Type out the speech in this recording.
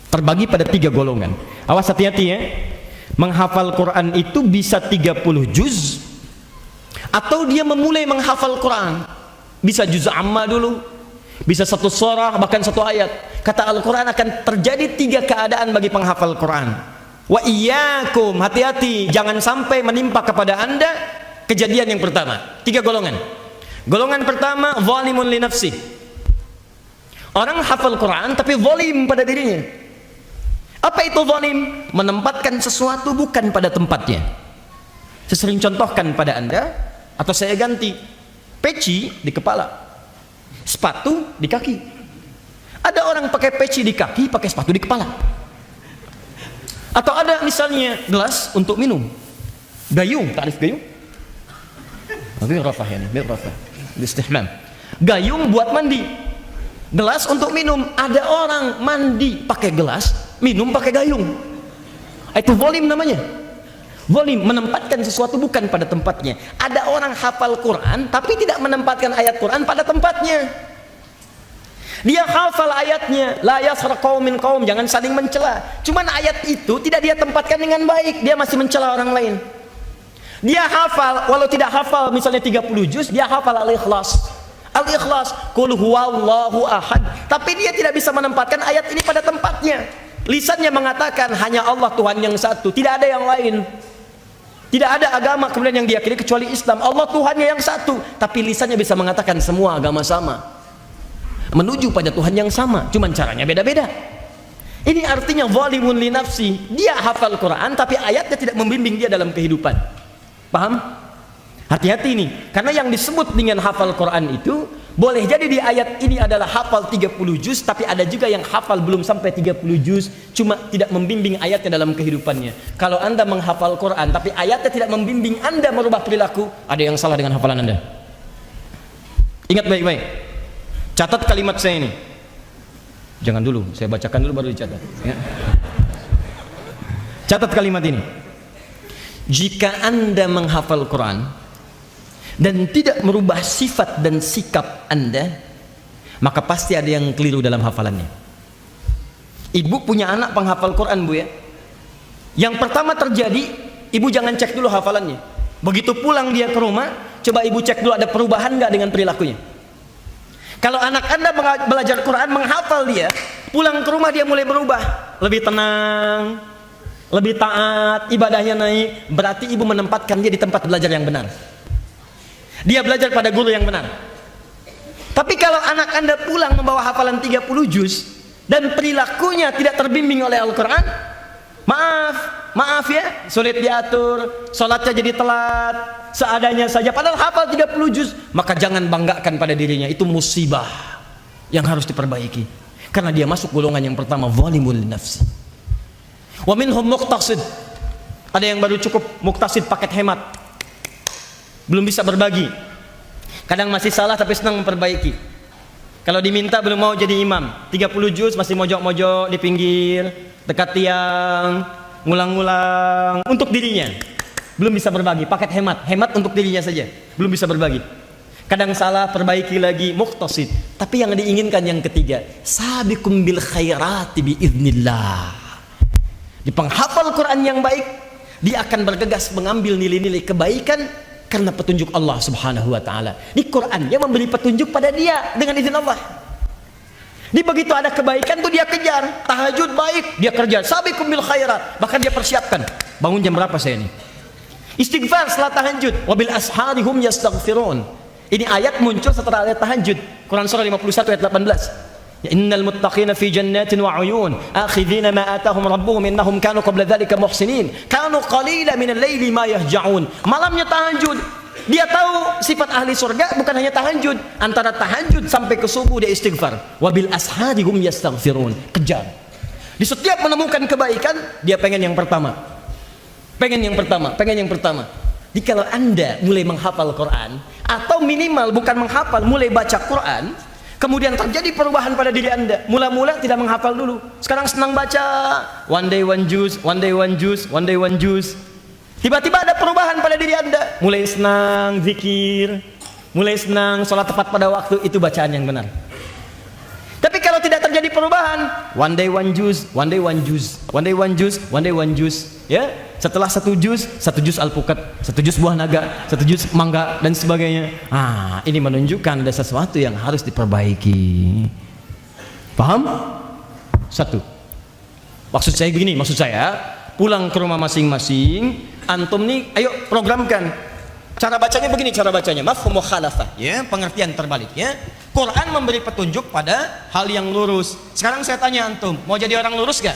Terbagi pada 3 golongan. Awas, hati-hati ya. Menghafal Quran itu bisa 30 juz, atau dia memulai menghafal Quran bisa juz amma dulu, bisa 1 surah, bahkan 1 ayat. Kata Al-Quran akan terjadi 3 keadaan bagi penghafal Quran. Wa iyyakum, hati-hati jangan sampai menimpa kepada anda kejadian yang pertama. 3 golongan. Golongan pertama, zalimun li nafsi. Orang hafal Quran tapi zalim pada dirinya. Apa itu zalim? Menempatkan sesuatu bukan pada tempatnya. Saya sering contohkan pada anda, atau saya ganti, peci di kepala, sepatu di kaki. Ada orang pakai peci di kaki, pakai sepatu di kepala. Atau ada misalnya gelas untuk minum, gayung, tarif gayung, biar rafah ya nih, biar rafah, istihmam. Gayung buat mandi, gelas untuk minum. Ada orang mandi pakai gelas, minum pakai gayung. Itu zalim namanya. Zalim, menempatkan sesuatu bukan pada tempatnya. Ada orang hafal Quran tapi tidak menempatkan ayat Quran pada tempatnya. Dia hafal ayatnya, la yasra qaumin qaum, jangan saling mencela. Cuman ayat itu tidak dia tempatkan dengan baik, dia masih mencela orang lain. Dia hafal, walau tidak hafal misalnya 30 juz, dia hafal Al-Ikhlas. Al-Ikhlas, qul huwallahu ahad, tapi dia tidak bisa menempatkan ayat ini pada tempatnya. Lisannya mengatakan hanya Allah Tuhan yang satu, tidak ada yang lain. Tidak ada agama kemudian yang diyakini kecuali Islam. Allah Tuhannya yang satu, tapi lisannya bisa mengatakan semua agama sama, menuju pada Tuhan yang sama, cuman caranya beda-beda. Ini artinya zalimun li nafsi. Dia hafal Quran tapi ayatnya tidak membimbing dia dalam kehidupan. Paham? Hati-hati nih, karena yang disebut dengan hafal Quran itu boleh jadi di ayat ini adalah hafal 30 juz, tapi ada juga yang hafal belum sampai 30 juz, cuma tidak membimbing ayatnya dalam kehidupannya. Kalau anda menghafal Quran tapi ayatnya tidak membimbing anda merubah perilaku, ada yang salah dengan hafalan anda. Ingat baik-baik, catat kalimat saya ini. Jangan dulu, saya bacakan dulu baru dicatat ya. Catat kalimat ini. Jika anda menghafal Quran dan tidak merubah sifat dan sikap anda, maka pasti ada yang keliru dalam hafalannya. Ibu punya anak penghafal Quran, bu ya. Yang pertama terjadi, ibu jangan cek dulu hafalannya. Begitu pulang dia ke rumah, coba ibu cek dulu ada perubahan nggak dengan perilakunya. Kalau anak anda belajar Quran, menghafal dia, pulang ke rumah dia mulai berubah, lebih tenang, lebih taat, ibadahnya naik, berarti ibu menempatkan dia di tempat belajar yang benar. Dia belajar pada guru yang benar. Tapi kalau anak anda pulang membawa hafalan 30 juz dan perilakunya tidak terbimbing oleh Al-Quran, maaf ya, sulit diatur, sholatnya jadi telat, seadanya saja, padahal hafal 30 juz, maka jangan banggakan pada dirinya. Itu musibah yang harus diperbaiki, karena dia masuk golongan yang pertama, zalimul nafsi. Wa minhum muqtasid, ada yang baru cukup muqtasid, paket hemat, belum bisa berbagi, kadang masih salah tapi senang memperbaiki. Kalau diminta belum mau jadi imam, 30 juz masih mojok-mojok di pinggir, dekat tiang, ngulang-ngulang untuk dirinya, belum bisa berbagi, paket hemat untuk dirinya saja, belum bisa berbagi. Kadang salah, perbaiki lagi, muqtasid. Tapi yang diinginkan yang ketiga, sabiqum bil khairati biiznillah. Di penghafal Quran yang baik, dia akan bergegas mengambil nilai-nilai kebaikan karena petunjuk Allah Subhanahu wa taala. Di Quran dia memberi petunjuk pada dia dengan izin Allah. Di begitu ada kebaikan tuh dia kejar, tahajud baik, dia kerja, sabiqum bil khairat, bahkan dia persiapkan. Bangun jam berapa saya ini? Istighfar setelah tahajud, wabil ashari hum yastaghfirun. Ini ayat muncul setelah ayat tahajud. Quran surah 51 ayat 18. Ya innal muttaqina fi jannatin wa uyun akhidhina ma atahum rabbuhum innahum kanu qabla dhalika muhsinin kanu qalila minal laili ma yahja'un. Malamnya tahajud. Dia tahu sifat ahli surga bukan hanya tahajud, antara tahajud sampai ke subuh dia istighfar. Wabil ashari hum yastaghfirun. Kejar. Di setiap menemukan kebaikan dia pengen yang pertama. Pengen yang pertama. Jadi kalau anda mulai menghafal Quran, atau minimal bukan menghafal, mulai baca Quran, kemudian terjadi perubahan pada diri anda. Mula-mula tidak menghafal dulu, sekarang senang baca, one day one juice. Tiba-tiba ada perubahan pada diri anda, mulai senang zikir, mulai senang sholat tepat pada waktu. Itu bacaan yang benar. Tapi kalau tidak terjadi perubahan. One day one juice, one day one juice, one day one juice, one day one juice. Ya, setelah satu jus alpukat, satu jus buah naga, satu jus mangga dan sebagainya. Ini menunjukkan ada sesuatu yang harus diperbaiki. Paham? Satu. Maksud saya begini, pulang ke rumah masing-masing, antum nih, ayo programkan. Cara bacanya begini, mafhum mukhalafah, ya, pengertian terbalik, ya. Quran memberi petunjuk pada hal yang lurus. Sekarang saya tanya antum, mau jadi orang lurus gak?